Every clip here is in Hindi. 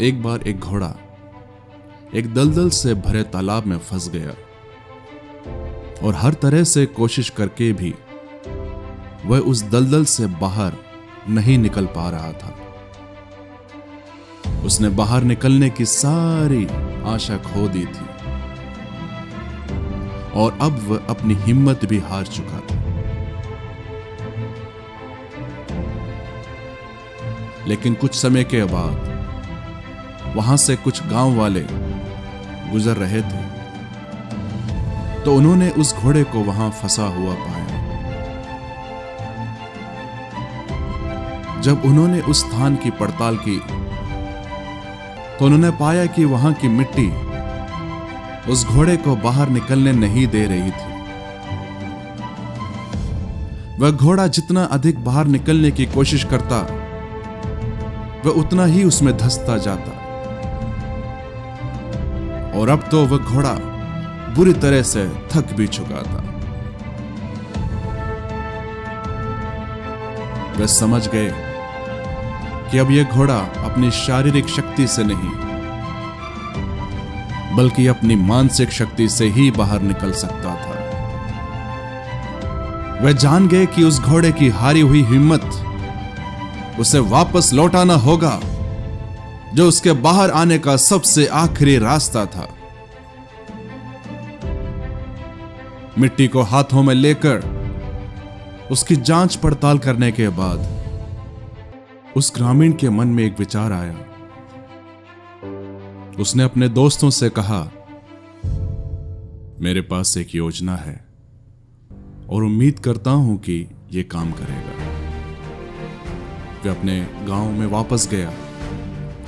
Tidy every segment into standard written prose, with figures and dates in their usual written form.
एक बार एक घोड़ा एक दलदल से भरे तालाब में फंस गया और हर तरह से कोशिश करके भी वह उस दलदल से बाहर नहीं निकल पा रहा था। उसने बाहर निकलने की सारी आशा खो दी थी और अब वह अपनी हिम्मत भी हार चुका था। लेकिन कुछ समय के बाद वहां से कुछ गांव वाले गुजर रहे थे तो उन्होंने उस घोड़े को वहां फंसा हुआ पाया। जब उन्होंने उस स्थान की पड़ताल की तो उन्होंने पाया कि वहां की मिट्टी उस घोड़े को बाहर निकलने नहीं दे रही थी। वह घोड़ा जितना अधिक बाहर निकलने की कोशिश करता वह उतना ही उसमें धंसता जाता और अब तो वह घोड़ा बुरी तरह से थक भी चुका था। वे समझ गए कि अब यह घोड़ा अपनी शारीरिक शक्ति से नहीं बल्कि अपनी मानसिक शक्ति से ही बाहर निकल सकता था। वे जान गए कि उस घोड़े की हारी हुई हिम्मत उसे वापस लौटाना होगा जो उसके बाहर आने का सबसे आखिरी रास्ता था। मिट्टी को हाथों में लेकर उसकी जांच पड़ताल करने के बाद उस ग्रामीण के मन में एक विचार आया। उसने अपने दोस्तों से कहा, मेरे पास एक योजना है और उम्मीद करता हूं कि यह काम करेगा। वे अपने गांव में वापस गया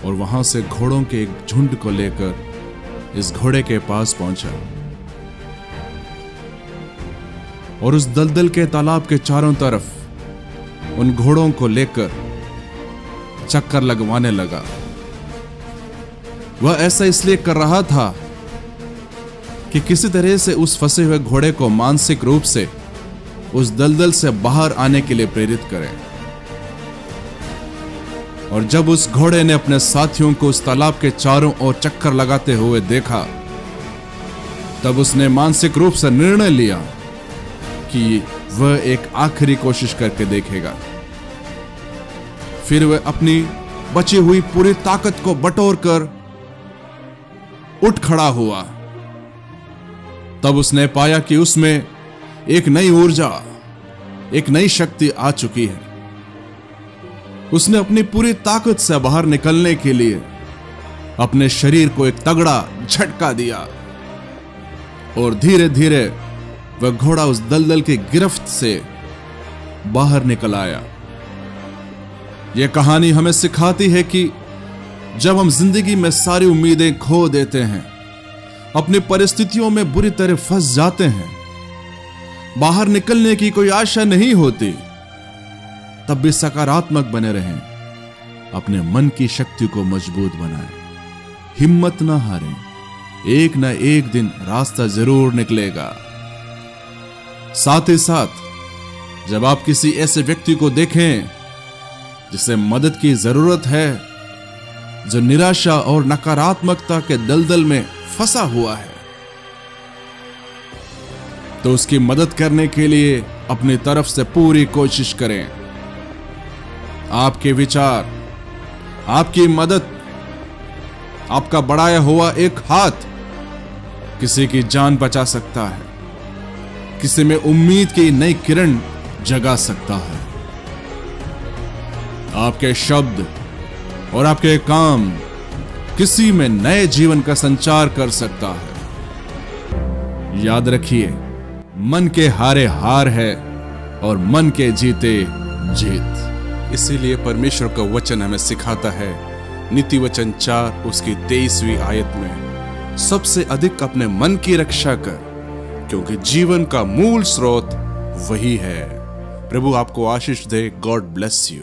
और वहां से घोड़ों के एक झुंड को लेकर इस घोड़े के पास पहुंचा और उस दलदल के तालाब के चारों तरफ उन घोड़ों को लेकर चक्कर लगवाने लगा। वह ऐसा इसलिए कर रहा था कि किसी तरह से उस फंसे हुए घोड़े को मानसिक रूप से उस दलदल से बाहर आने के लिए प्रेरित करें। और जब उस घोड़े ने अपने साथियों को उस तालाब के चारों ओर चक्कर लगाते हुए देखा तब उसने मानसिक रूप से निर्णय लिया कि वह एक आखिरी कोशिश करके देखेगा। फिर वह अपनी बची हुई पूरी ताकत को बटोरकर उठ खड़ा हुआ। तब उसने पाया कि उसमें एक नई ऊर्जा, एक नई शक्ति आ चुकी है। उसने अपनी पूरी ताकत से बाहर निकलने के लिए अपने शरीर को एक तगड़ा झटका दिया और धीरे धीरे वह घोड़ा उस दलदल की गिरफ्त से बाहर निकल आया। यह कहानी हमें सिखाती है कि जब हम जिंदगी में सारी उम्मीदें खो देते हैं, अपनी परिस्थितियों में बुरी तरह फंस जाते हैं, बाहर निकलने की कोई आशा नहीं होती, तब भी सकारात्मक बने रहें, अपने मन की शक्ति को मजबूत बनाएं, हिम्मत ना हारें, एक ना एक दिन रास्ता जरूर निकलेगा। साथ ही साथ जब आप किसी ऐसे व्यक्ति को देखें जिसे मदद की जरूरत है, जो निराशा और नकारात्मकता के दलदल में फंसा हुआ है, तो उसकी मदद करने के लिए अपनी तरफ से पूरी कोशिश करें। आपके विचार, आपकी मदद, आपका बढ़ाया हुआ एक हाथ किसी की जान बचा सकता है, किसी में उम्मीद की नई किरण जगा सकता है। आपके शब्द और आपके काम किसी में नए जीवन का संचार कर सकता है। याद रखिए, मन के हारे हार है और मन के जीते जीत। इसीलिए परमेश्वर का वचन हमें सिखाता है, नीति वचन 4 उसकी 23वीं आयत में, सबसे अधिक अपने मन की रक्षा कर, क्योंकि जीवन का मूल स्रोत वही है। प्रभु आपको आशीष दे। God bless you.